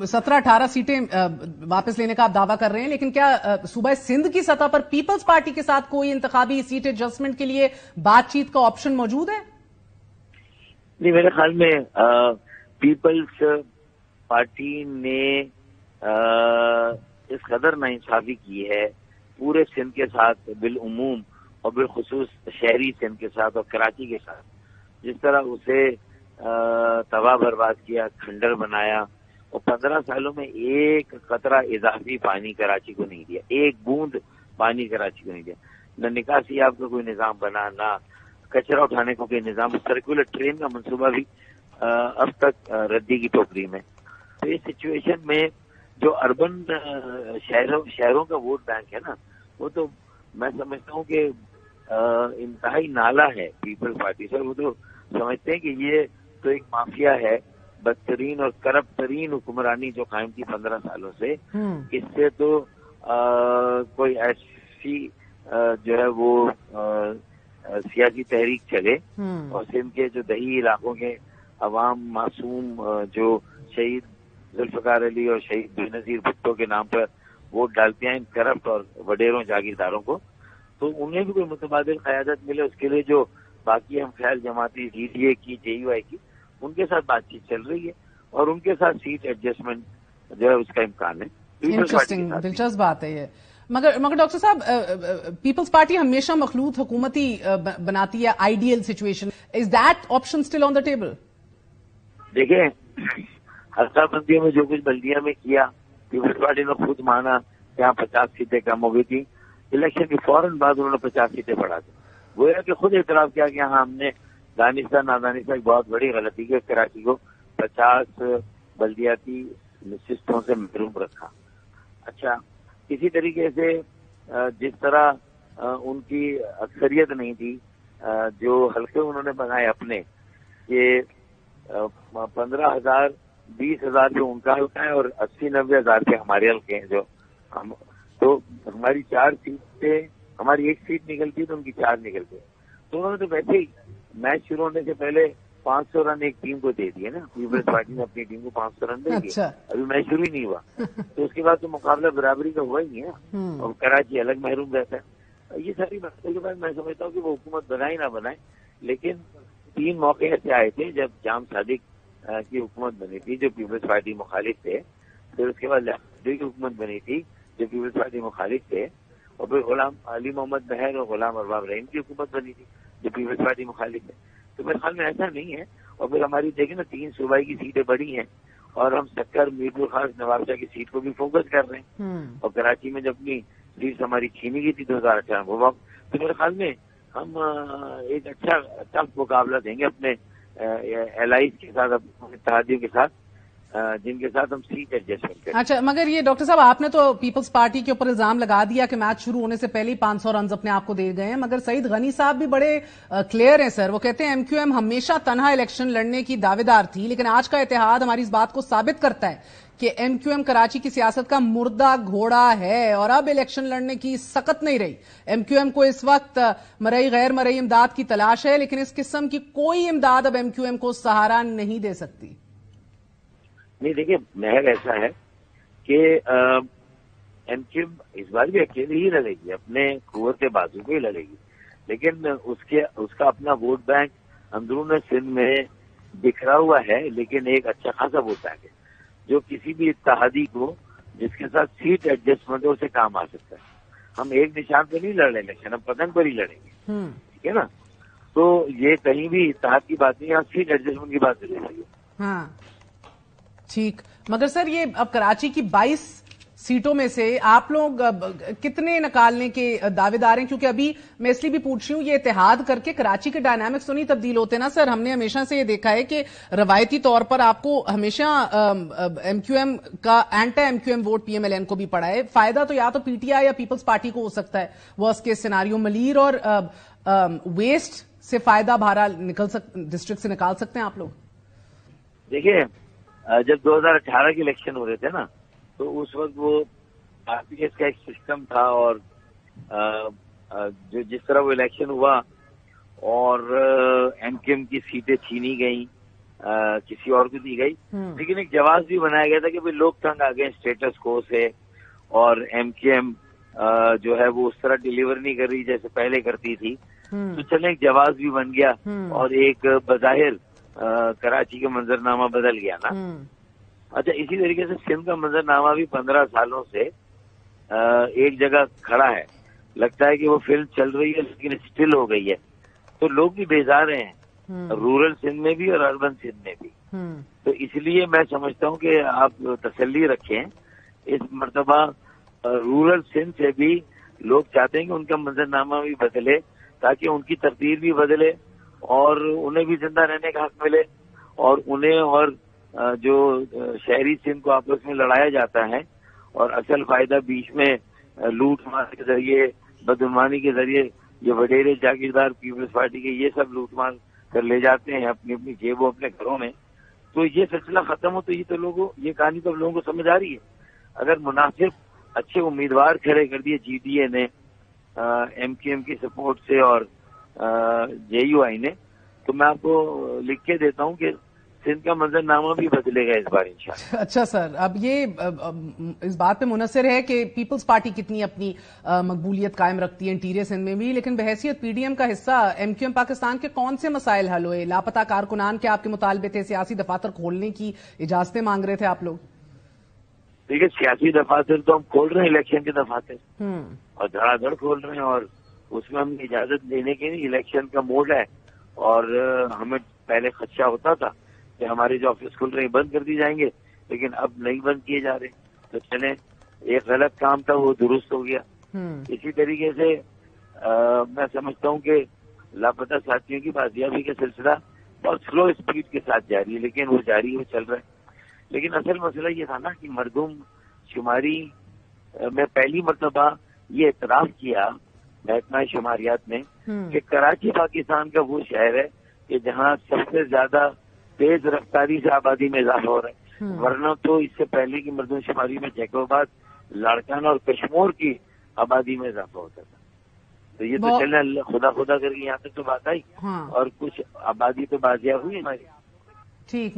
17-18 सीटें वापस लेने का आप दावा कर रहे हैं, लेकिन क्या सूबा सिंध की सतह पर पीपल्स पार्टी के साथ कोई इंतखाबी सीट एडजस्टमेंट के लिए बातचीत का ऑप्शन मौजूद है? नहीं, मेरे ख्याल में पीपल्स पार्टी ने इस कदर नाइंसाफी की है पूरे सिंध के साथ बिलउमूम और बिलखुसूस शहरी सिंध के साथ और कराची के साथ, जिस तरह उसे तबाह बर्बाद किया, खंडर बनाया और 15 सालों में एक कतरा इजाफी पानी कराची को नहीं दिया, एक बूंद पानी कराची को नहीं दिया। न निकासी आपका कोई निजाम बना, ना कचरा उठाने को कोई निजाम। सर्कुलर ट्रेन का मंसूबा भी अब तक रद्दी की टोकरी में। तो इस सिचुएशन में जो अर्बन शहरों का वोट बैंक है ना, वो तो मैं समझता हूँ कि इंतहाई नाला है पीपल्स पार्टी से। वो तो समझते हैं कि ये तो एक माफिया है, बदतरीन और करप्ट तरीन हुक्मरानी जो कायम की 15 सालों से। इससे तो कोई ऐसी जो है वो सियासी तहरीक चले और सिंध के जो दही इलाकों के अवाम मासूम जो शहीद जुल्फकार अली और शहीद बेनजीर भुट्टो के नाम पर वोट डालते हैं इन करप्ट और वडेरों जागीरदारों को, तो उन्हें भी कोई मुतबादिल क़यादत मिले। उसके लिए जो बाकी हम ख्याल जमाती DDA की, JUI की, उनके साथ बातचीत चल रही है और उनके साथ सीट एडजस्टमेंट जो है उसका इम्कान है। इंटरेस्टिंग, दिलचस्प बात है ये। मगर डॉक्टर साहब, पीपल्स पार्टी हमेशा मखलूत हुकूमती बनाती है, ideal situation. Is that option still on the table? देखिए, हल्का बंदियों में जो कुछ बल्दिया में किया, पीपल्स पार्टी ने खुद माना कि यहाँ 50 सीटें कम हो गई थी। इलेक्शन के फौरन बाद उन्होंने 50 सीटें बढ़ा दी। गोया कि खुद एतराफ किया कि हाँ, हमने दानिस्ता नादानिस्ता एक बहुत बड़ी गलती की, कराची को 50 बल्दियाती नशिस्तों से महरूम रखा। अच्छा, किसी तरीके से जिस तरह उनकी अक्सरियत नहीं थी, जो हल्के उन्होंने बनाए अपने, कि 15,000 20,000 जो उनका हल्का है और 80-90 हजार के हमारे हल्के हैं। जो हम तो हमारी 4 सीटें, हमारी 1 सीट निकलती तो उनकी 4 निकलती। तो उन्होंने तो वैसे ही मैच शुरू होने से पहले 500 रन एक टीम को दे दिए ना। पीपल्स पार्टी ने अपनी टीम को 500 रन दे दिए। अच्छा। अभी मैच शुरू ही नहीं हुआ तो उसके बाद तो मुकाबला बराबरी का हुआ ही है और कराची अलग महरूम रहता है। ये सारी बातों के बाद मैं समझता हूँ कि वो हुकूमत बनाए ना बनाए, लेकिन 3 मौके ऐसे आए थे जब जाम सादिक की हुकूमत बनी थी जो पीपल्स पार्टी मुखालिफ थे, फिर उसके बाद लहरी की हुकूमत बनी थी जो पीपल्स पार्टी मुखालिफ थे, और फिर गुलाम अली मोहम्मद बहर और गुलाम अरबाब रहीम की हुकूमत बनी थी जो पीपल्स पार्टी मुखालिफ है। तो मेरे ख्याल में ऐसा नहीं है। और फिर हमारी देखें ना, 3 सूबाई की सीटें बड़ी हैं और हम सक्कर, मीरपुर खास, नवाबशाह की सीट को भी फोकस कर रहे हैं। और कराची में जब अपनी सीट हमारी छीनी गई थी 2018 को, तो मेरे ख्याल में हम एक अच्छा टफ मुकाबला देंगे अपने एलाइज के साथ, अपने इत्तेहादियों के साथ, जिनके साथ हम सीट एडजस्टमेंट करें। अच्छा, मगर ये डॉक्टर साहब, आपने तो पीपल्स पार्टी के ऊपर इल्जाम लगा दिया कि मैच शुरू होने से पहले ही 500 रन अपने आप को दे गए हैं, मगर सईद गनी साहब भी बड़े क्लियर हैं सर। वो कहते हैं MQM हमेशा तनहा इलेक्शन लड़ने की दावेदार थी, लेकिन आज का इत्तेहाद हमारी इस बात को साबित करता है कि MQM कराची की सियासत का मुर्दा घोड़ा है और अब इलेक्शन लड़ने की सकत नहीं रही। MQM को इस वक्त मरई गैर मरई इमदाद की तलाश है, लेकिन इस किस्म की कोई इमदाद अब MQM को सहारा नहीं दे सकती। नहीं, देखिए, महर ऐसा है कि MQM इस बार भी अकेले ही लड़ेगी, अपने कुव्वत बाजू पे ही लड़ेगी, लेकिन उसका अपना वोट बैंक अंदरून सिंध में बिखरा हुआ है, लेकिन एक अच्छा खासा वोट बैंक है जो किसी भी इत्तेहादी को जिसके साथ सीट एडजस्टमेंट हो से काम आ सकता है। हम एक निशान पे नहीं लड़ रहे इलेक्शन, हम पतंग पर ही लड़ेंगे, ठीक है ना। तो ये कहीं भी इत्तेहाद की बात नहीं, यहाँ सीट एडजस्टमेंट की बात चल रही है। हाँ, ठीक। मगर सर, ये अब कराची की 22 सीटों में से आप लोग कितने निकालने के दावेदार हैं? क्योंकि अभी मैं इसलिए भी पूछ रही हूं, ये इत्तेहाद करके कराची के डायनामिक्स तो नहीं तब्दील होते ना सर। हमने हमेशा से ये देखा है कि रवायती तौर पर आपको हमेशा MQM का एंटी MQM वोट PMLN को भी पड़ा है। फायदा तो या तो PTI या पीपल्स पार्टी को हो सकता है, वर्स्ट केस सिनारियो। मलीर और वेस्ट से फायदा भारा डिस्ट्रिक्ट से निकाल सकते हैं आप लोग? देखिए, जब 2018 के इलेक्शन हो रहे थे ना, तो उस वक्त वो RPS का एक सिस्टम था और जो जिस तरह वो इलेक्शन हुआ और MQM की सीटें छीनी गई, کسی اور کو دی گئی، لیکن ایک جواز بھی بنایا گیا تھا کہ لوگ تنگ آ گئے اسٹیٹس کو سے، اور ایم کیو ایم جو ہے وہ اس طرح ڈیلیور نہیں کر رہی جیسے پہلے کرتی تھی، تو چلے ایک جواز بھی بن گیا اور ایک بظاہر کراچی کا منظرنامہ بدل گیا نا۔ اچھا، اسی طریقے سے سندھ کا منظرنامہ بھی 15 سالوں سے ایک جگہ کھڑا ہے، لگتا ہے کہ وہ فلم چل رہی ہے لیکن اسٹل ہو گئی ہے، تو لوگ بھی بیزار ہیں رورل سندھ میں بھی اور اربن سندھ میں بھی۔ تو اس لیے میں سمجھتا ہوں کہ آپ تسلی رکھیں، اس مرتبہ رورل سندھ سے بھی لوگ چاہتے ہیں کہ ان کا منظرنامہ بھی بدلے تاکہ ان کی تقدیر بھی بدلے اور انہیں بھی زندہ رہنے کا حق ملے، اور انہیں اور جو شہری سندھ کو آپس میں لڑایا جاتا ہے اور اصل فائدہ بیچ میں لوٹ مار کے ذریعے، بدعنوانی کے ذریعے یہ وڈیرے جاگیردار پیپلز پارٹی کے یہ سب لوٹ مار کر لے جاتے ہیں اپنی اپنی جیبوں اپنے گھروں میں، تو یہ سلسلہ ختم ہو تو یہ کہانی تو لوگوں کو سمجھ آ رہی ہے۔ اگر مناسب اچھے امیدوار کھڑے کر دیے جی ڈی اے نے ایم کیو ایم کی سپورٹ سے اور جے یو آئی نے، تو میں آپ کو لکھ کے دیتا ہوں کہ سندھ کا منظرنامہ بھی بدلے گا اس بار انشاءاللہ۔ اچھا سر، اب یہ اس بات پہ منحصر ہے کہ پیپلز پارٹی کتنی اپنی مقبولیت قائم رکھتی ہے انٹیریئر سندھ میں بھی، لیکن بحیثیت پی ڈی ایم کا حصہ ایم کیو ایم پاکستان کے کون سے مسائل حل ہوئے؟ لاپتہ کارکنان کے آپ کے مطالبے تھے، سیاسی دفاتر کھولنے کی اجازتیں مانگ رہے تھے آپ لوگ؟ دیکھیے، سیاسی دفاتر تو ہم کھول رہے ہیں، الیکشن کے دفاتر اور دھڑا دھڑ کھول رہے ہیں، اور اس میں ہم اجازت لینے کے نہیں، الیکشن کا موڈ ہے، اور ہمیں پہلے خدشہ ہوتا تھا کہ ہمارے جو آفس کھل رہے ہیں بند کر دی جائیں گے، لیکن اب نہیں بند کیے جا رہے، تو چلیں ایک غلط کام تھا وہ درست ہو گیا۔ اسی طریقے سے میں سمجھتا ہوں کہ لاپتہ ساتھیوں کی بازیابی کا سلسلہ بہت سلو اسپیڈ کے ساتھ جاری ہے، لیکن وہ جاری ہے، چل رہا ہے۔ لیکن اصل مسئلہ یہ تھا نا کہ مردم شماری میں پہلی مرتبہ یہ اعتراف کیا محکمہ شماریات نے کہ کراچی پاکستان کا وہ شہر ہے کہ جہاں سب سے زیادہ تیز رفتاری سے آبادی میں اضافہ ہو رہا ہے، ورنہ تو اس سے پہلے کی مردم شماری میں جیکوباد، لاڑکانہ اور کشمور کی آبادی میں اضافہ ہوتا تھا۔ تو یہ تو چلنا خدا کر کے یہاں تک تو بات آئی، اور کچھ آبادی تو بازیاب ہوئی ہماری۔ ٹھیک